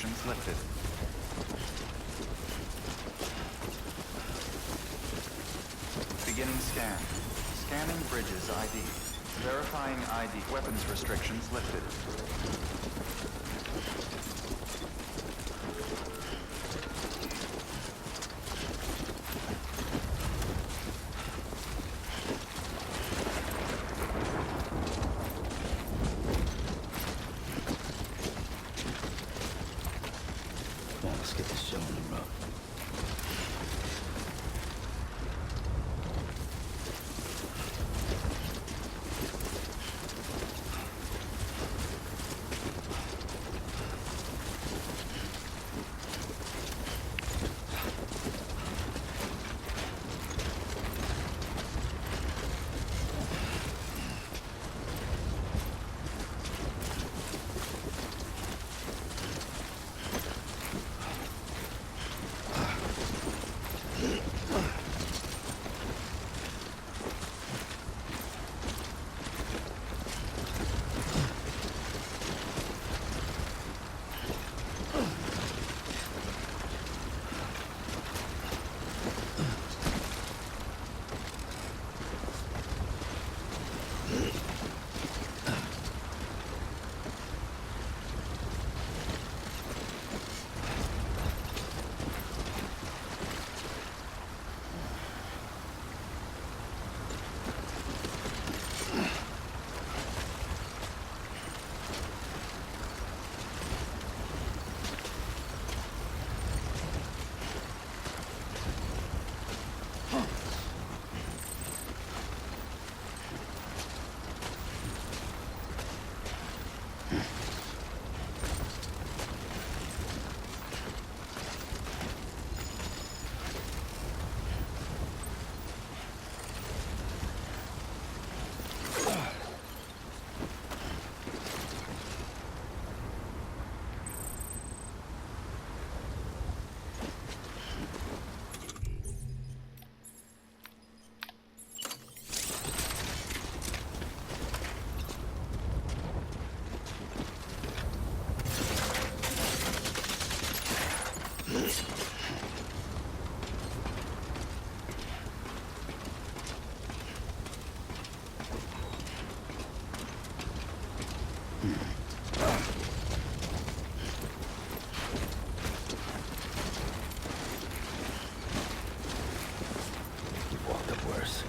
restrictions lifted. Beginning scan. Scanning bridges ID. Verifying ID. Weapons restrictions lifted. Come on, let's get this show on the road. You've walked up worse.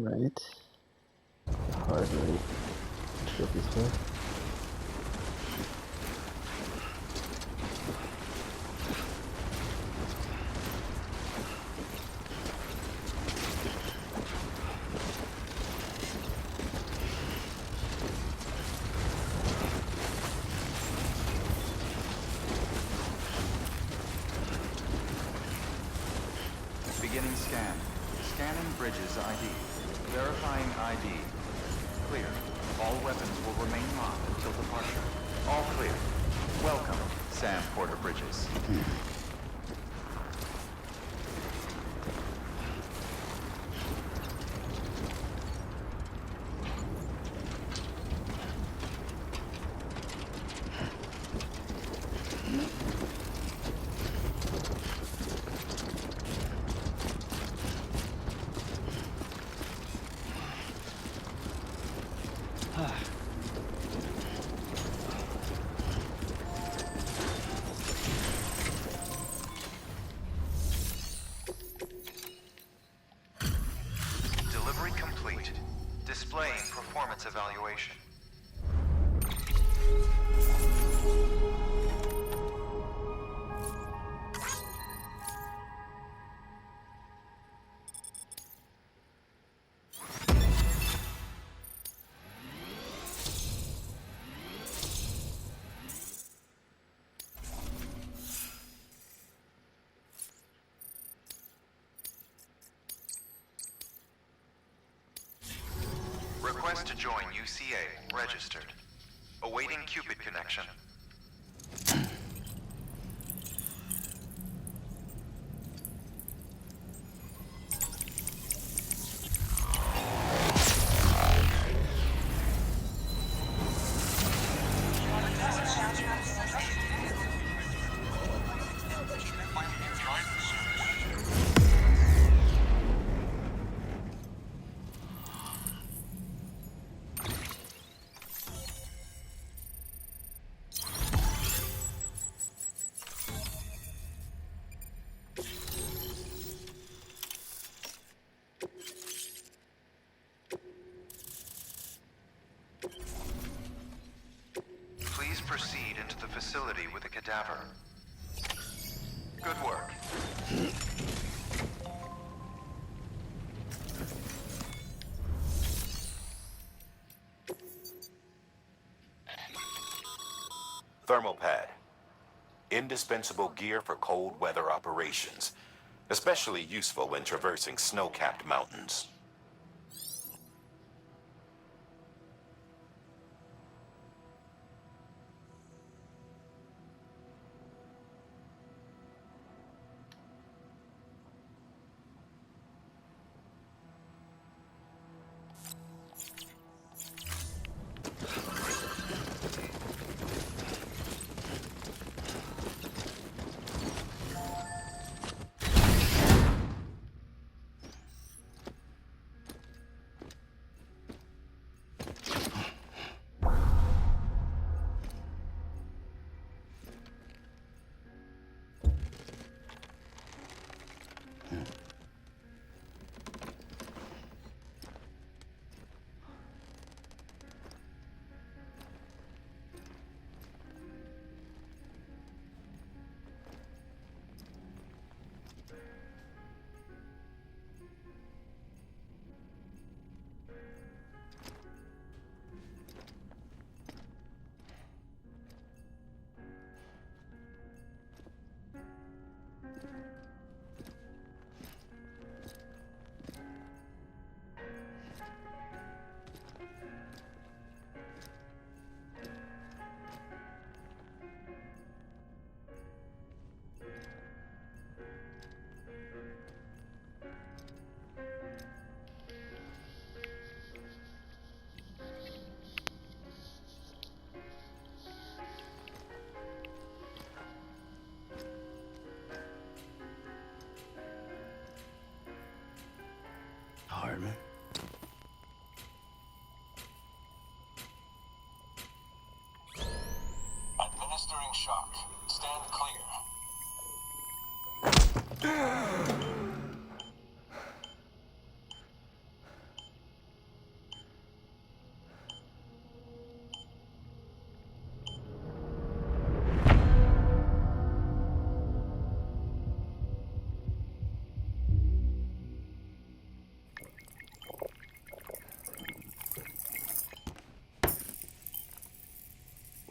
Right. Heart rate. Trophy stuff. Beginning scan. Scanning bridges ID. Verifying ID. Clear. All weapons will remain locked until departure. All clear. Welcome, Sam Porter Bridges. Delivery complete. Displaying performance evaluation. Request to join UCA. Registered. Awaiting Cupid connection. Please proceed into the facility with a cadaver. Good work. Thermal pad. Indispensable gear for cold weather operations, especially useful when traversing snow-capped mountains.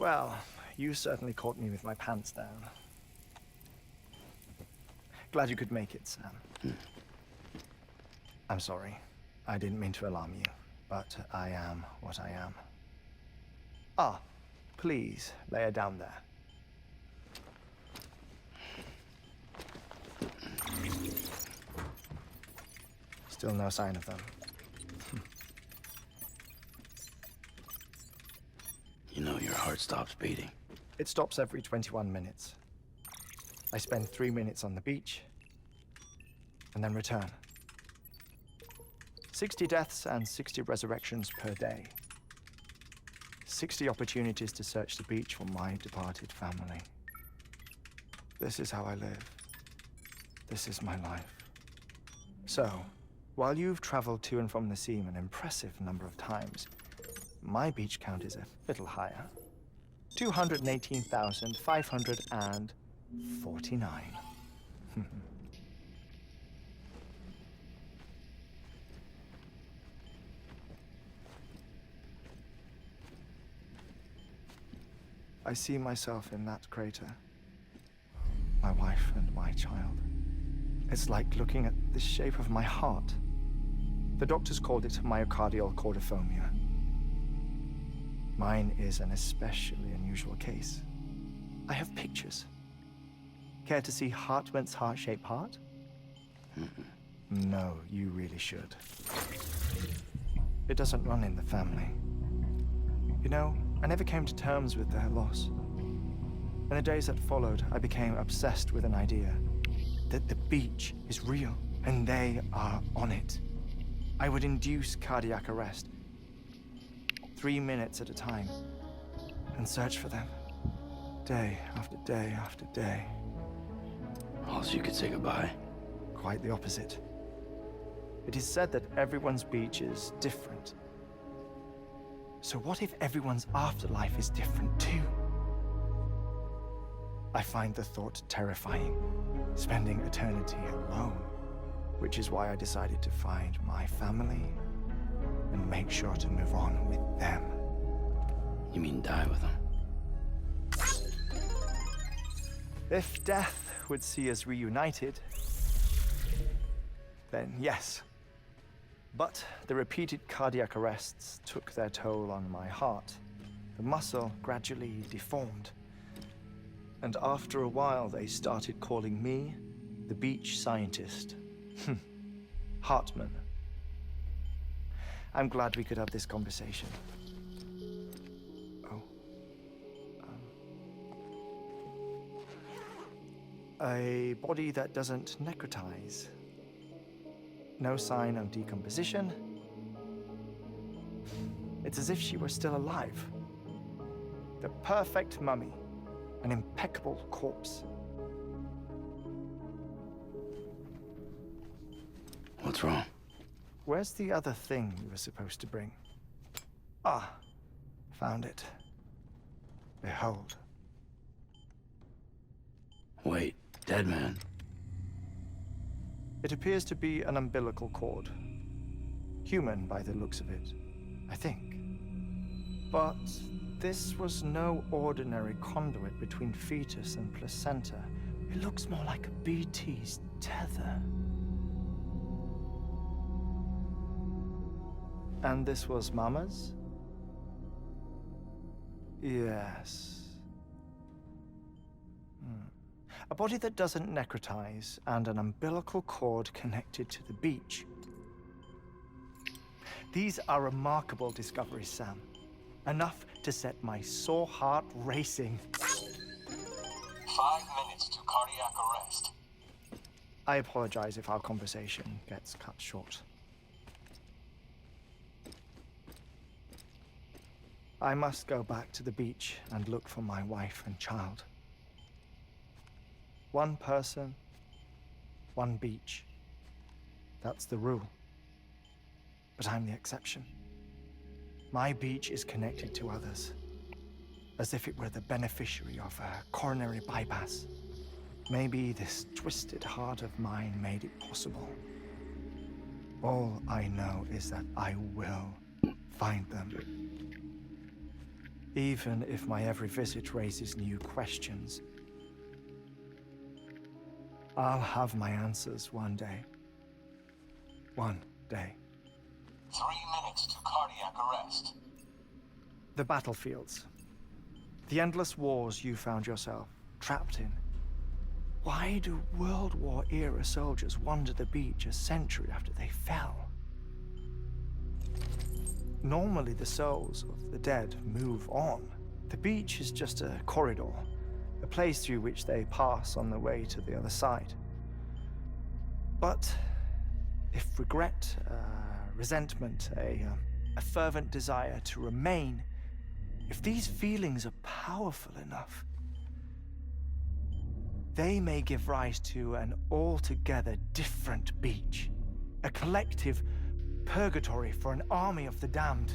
Well, you certainly caught me with my pants down. Glad you could make it, Sam. I'm sorry. I didn't mean to alarm you, but I am what I am. Ah, please, lay her down there. Still no sign of them. You know your heart stops beating. It stops every 21 minutes. I spend 3 minutes on the beach, and then return. 60 deaths and 60 resurrections per day. 60 opportunities to search the beach for my departed family. This is how I live. This is my life. So, while you've traveled to and from the sea an impressive number of times, my beach count is a little higher. 218,549. I see myself in that crater. My wife and my child. It's like looking at the shape of my heart. The doctors called it myocardial cordiformia. Mine is an especially unusual case. I have pictures. Care to see Hartman's heart-shaped heart? No, you really should. It doesn't run in the family. You know, I never came to terms with their loss. In the days that followed, I became obsessed with an idea that the beach is real, and they are on it. I would induce cardiac arrest, 3 minutes at a time, and search for them, day after day after day. Also, you could say goodbye. Quite the opposite. It is said that everyone's beach is different. So what if everyone's afterlife is different too? I find the thought terrifying, spending eternity alone, which is why I decided to find my family and make sure to move on with them. You mean die with them? If death would see us reunited, then yes. But the repeated cardiac arrests took their toll on my heart. The muscle gradually deformed. And after a while, they started calling me the beach scientist. Hartman. I'm glad we could have this conversation. Oh. A body that doesn't necrotize. No sign of decomposition. It's as if she were still alive. The perfect mummy. An impeccable corpse. What's wrong? Where's the other thing you were supposed to bring? Ah, found it. Behold. Wait, dead man. It appears to be an umbilical cord. Human by the looks of it, I think. But this was no ordinary conduit between fetus and placenta. It looks more like a BT's tether. And this was Mama's? Yes. A body that doesn't necrotize and an umbilical cord connected to the beach. These are remarkable discoveries, Sam. Enough to set my sore heart racing. 5 minutes to cardiac arrest. I apologize if our conversation gets cut short. I must go back to the beach and look for my wife and child. One person, one beach. That's the rule. But I'm the exception. My beach is connected to others, as if it were the beneficiary of a coronary bypass. Maybe this twisted heart of mine made it possible. All I know is that I will find them. even if my every visit raises new questions. I'll have my answers one day. One day. 3 minutes to cardiac arrest. The battlefields. The endless wars you found yourself trapped in. Why do World War-era soldiers wander the beach a century after they fell? Normally, the souls of the dead move on. The beach is just a corridor, a place through which they pass on the way to the other side. But if regret, resentment, a fervent desire to remain, if these feelings are powerful enough, they may give rise to an altogether different beach, a collective purgatory for an army of the damned.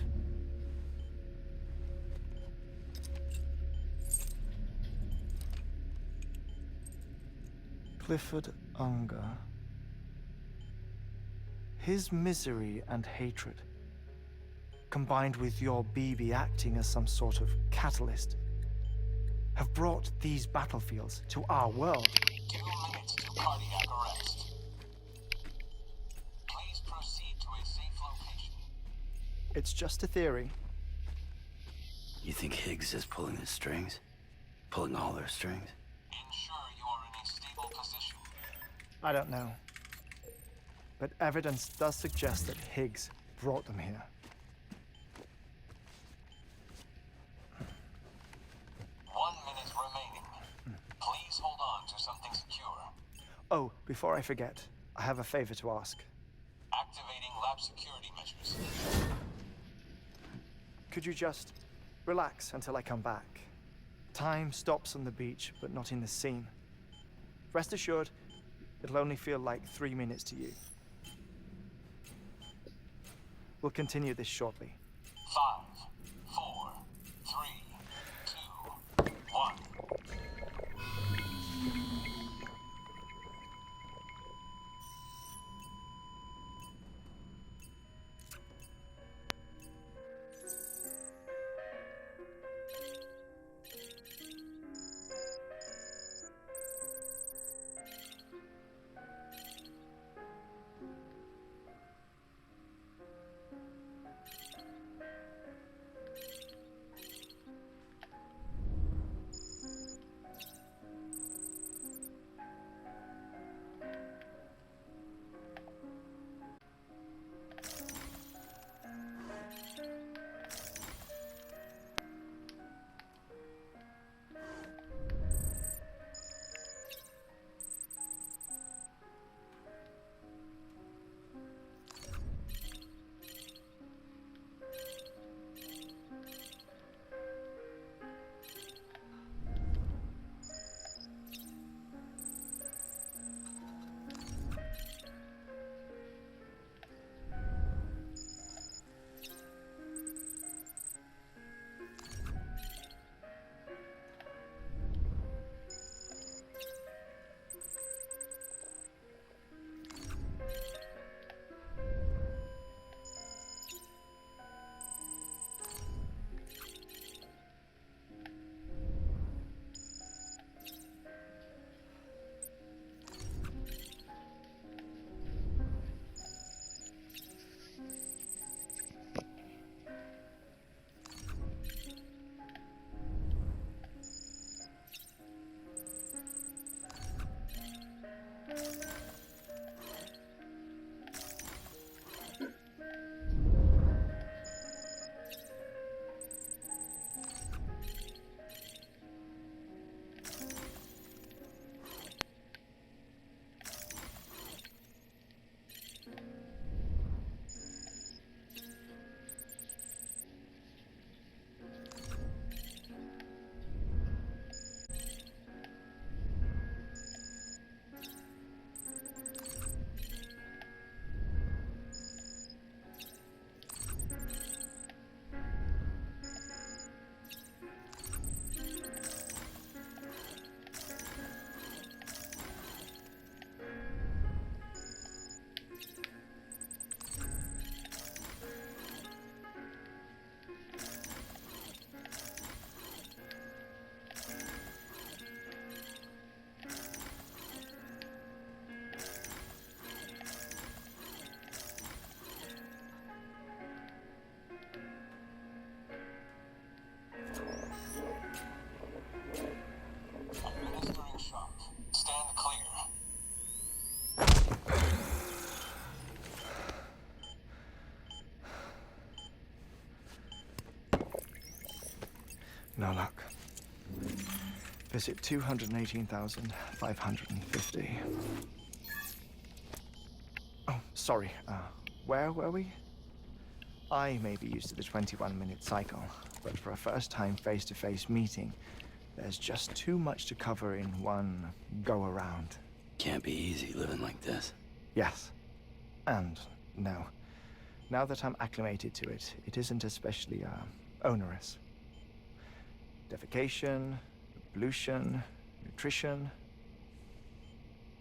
Clifford Unger. His misery and hatred, combined with your BB acting as some sort of catalyst, have brought these battlefields to our world. 2 minutes to cardiac arrest. Please proceed to a safe location. It's just a theory. You think Higgs is pulling the strings? Pulling all their strings? Ensure you are in a stable position. I don't know. But evidence does suggest that Higgs brought them here. 1 minute remaining. Please hold on to something secure. Oh, before I forget, I have a favor to ask. Activating lab security measures. Could you just relax until I come back? Time stops on the beach, but not in the scene. Rest assured, it'll only feel like 3 minutes to you. We'll continue this shortly. 5, 4, 3, 2, 1. luck. Visit 218,550. Oh, sorry. Where were we? I may be used to the 21-minute cycle, but for a first-time face-to-face meeting, there's just too much to cover in one go-around. Can't be easy living like this. Yes. And no. Now that I'm acclimated to it, it isn't especially, onerous. Defecation, pollution, nutrition.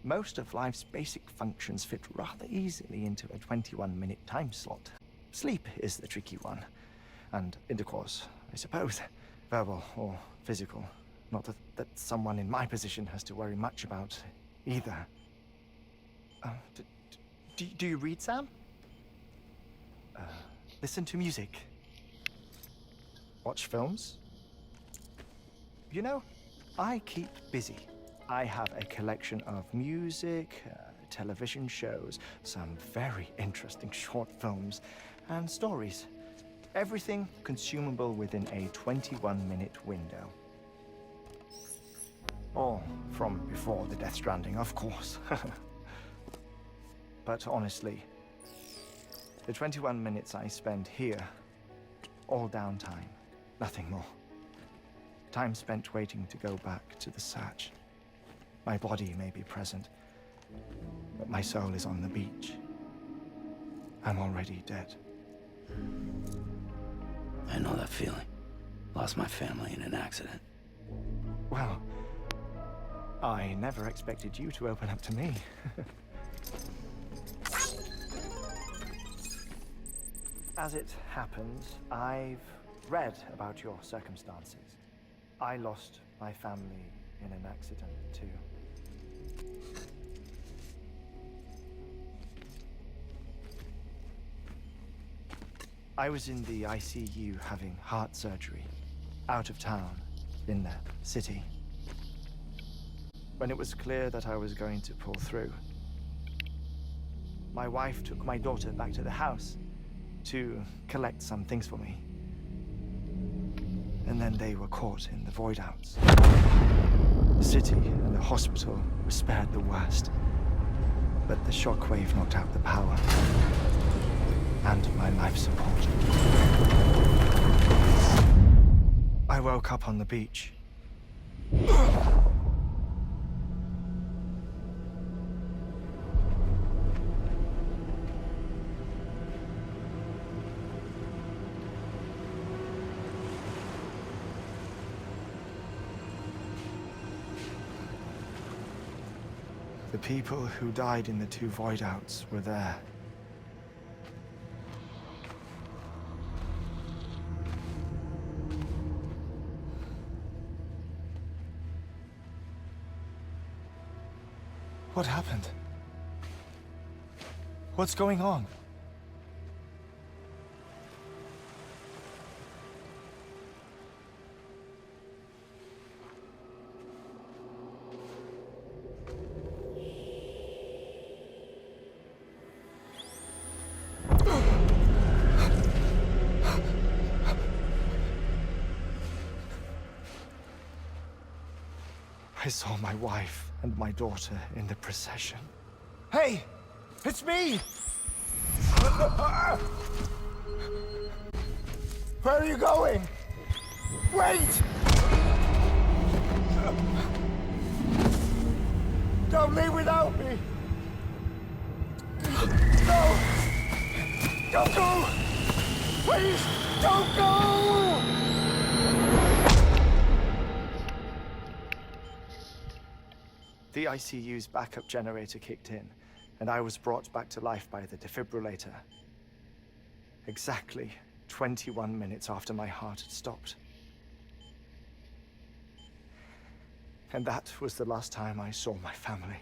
Most of life's basic functions fit rather easily into a 21-minute time slot. Sleep is the tricky one. And intercourse, I suppose. Verbal or physical. Not that someone in my position has to worry much about either. Do you read, Sam? Listen to music. Watch films? You know, I keep busy. I have a collection of music, television shows, some very interesting short films, and stories. Everything consumable within a 21-minute window. All from before the Death Stranding, of course. But honestly, the 21 minutes I spend here, all downtime, nothing more. Time spent waiting to go back to the Satch. My body may be present, but my soul is on the beach. I'm already dead. I know that feeling. Lost my family in an accident. Well, I never expected you to open up to me. As it happens, I've read about your circumstances. I lost my family in an accident, too. I was in the ICU having heart surgery, out of town, in the city. When it was clear that I was going to pull through, my wife took my daughter back to the house to collect some things for me. And then they were caught in the void-outs. The city and the hospital were spared the worst, but the shockwave knocked out the power and my life support. I woke up on the beach. The people who died in the two void-outs were there. What happened? What's going on? I saw my wife and my daughter in the procession. Hey! It's me! Where are you going? Wait! Don't leave without me! No! Don't go! Please, don't go! The ICU's backup generator kicked in, and I was brought back to life by the defibrillator. Exactly 21 minutes after my heart had stopped. And that was the last time I saw my family.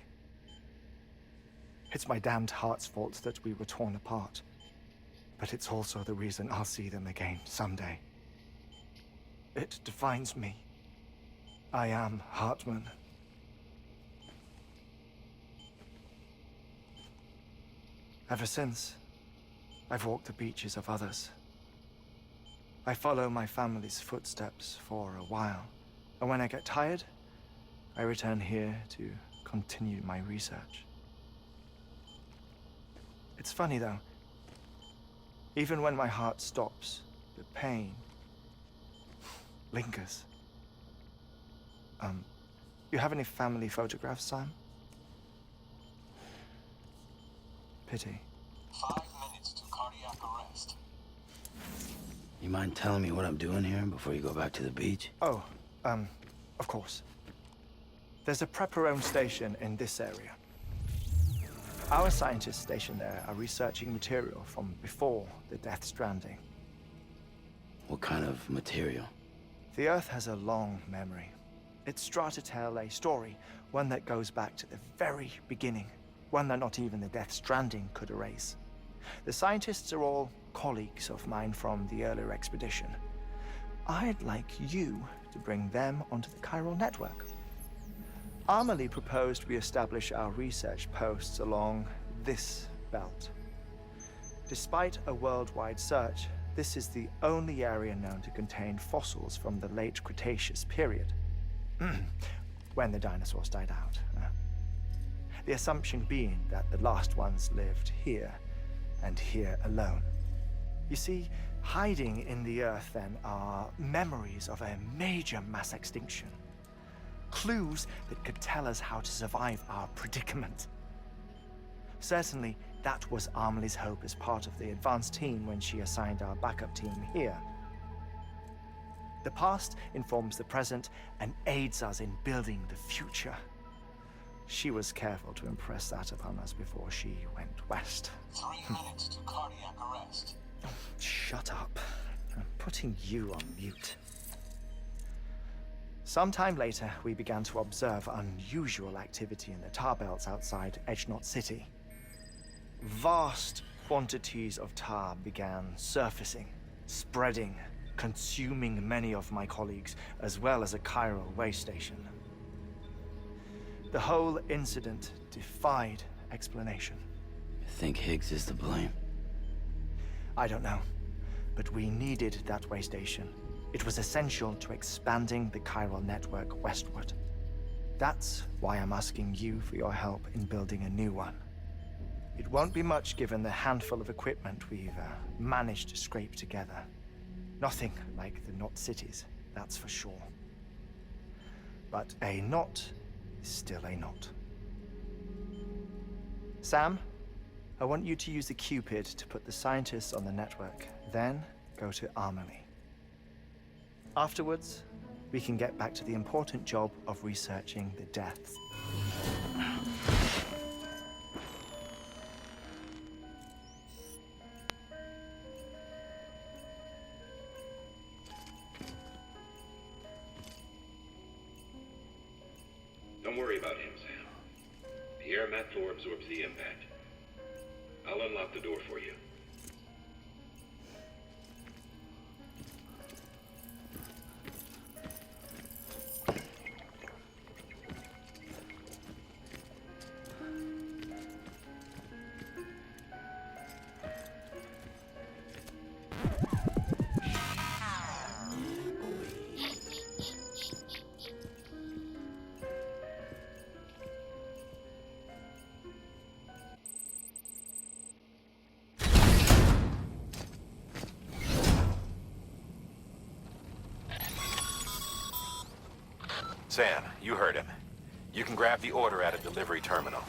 It's my damned heart's fault that we were torn apart, but it's also the reason I'll see them again someday. It defines me. I am Hartman. Ever since, I've walked the beaches of others. I follow my family's footsteps for a while, and when I get tired, I return here to continue my research. It's funny though. Even when my heart stops, the pain lingers. You have any family photographs, Sam? Pity. 5 minutes to cardiac arrest. You mind telling me what I'm doing here before you go back to the beach? Oh, of course. There's a Prepper-owned station in this area. Our scientists stationed there are researching material from before the Death Stranding. What kind of material? The Earth has a long memory. It's trying to tell a story, one that goes back to the very beginning, one that not even the Death Stranding could erase. The scientists are all colleagues of mine from the earlier expedition. I'd like you to bring them onto the chiral network. Amelie proposed we establish our research posts along this belt. Despite a worldwide search, this is the only area known to contain fossils from the late Cretaceous period, when the dinosaurs died out. The assumption being that the last ones lived here, and here alone. You see, hiding in the Earth then are memories of a major mass extinction. Clues that could tell us how to survive our predicament. Certainly, that was Amelie's hope as part of the advanced team when she assigned our backup team here. The past informs the present and aids us in building the future. She was careful to impress that upon us before she went west. 3 minutes to cardiac arrest. Shut up. I'm putting you on mute. Sometime later, we began to observe unusual activity in the tar belts outside Edgenot City. Vast quantities of tar began surfacing, spreading, consuming many of my colleagues, as well as a chiral way station. The whole incident defied explanation. You think Higgs is to blame? I don't know, but we needed that way station. It was essential to expanding the chiral network westward. That's why I'm asking you for your help in building a new one. It won't be much given the handful of equipment we've managed to scrape together. Nothing like the knot cities, that's for sure. But a knot is still a knot. Sam, I want you to use the Cupid to put the scientists on the network, then go to Amelie. Afterwards, we can get back to the important job of researching the deaths. Don't worry about him, Sam. The air mat floor absorbs the impact. I'll unlock the door for you. Sam, you heard him. You can grab the order at a delivery terminal.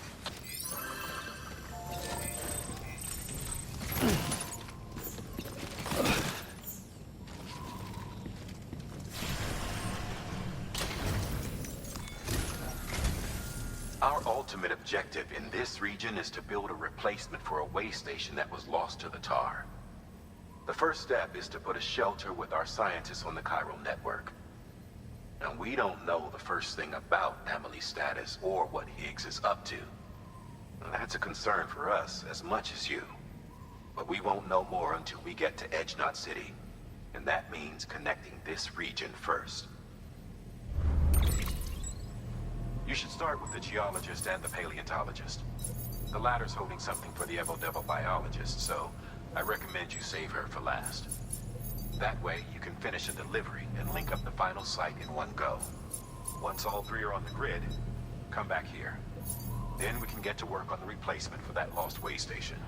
Our ultimate objective in this region is to build a replacement for a way station that was lost to the tar. The first step is to put a shelter with our scientists on the chiral network. And we don't know the first thing about Amelie's status or what Higgs is up to. And that's a concern for us as much as you. But we won't know more until we get to Edgenot City. And that means connecting this region first. You should start with the geologist and the paleontologist. The latter's holding something for the Evo Devil biologist, so I recommend you save her for last. That way, you can finish a delivery and link up the final site in one go. Once all three are on the grid, come back here. Then we can get to work on the replacement for that lost way station.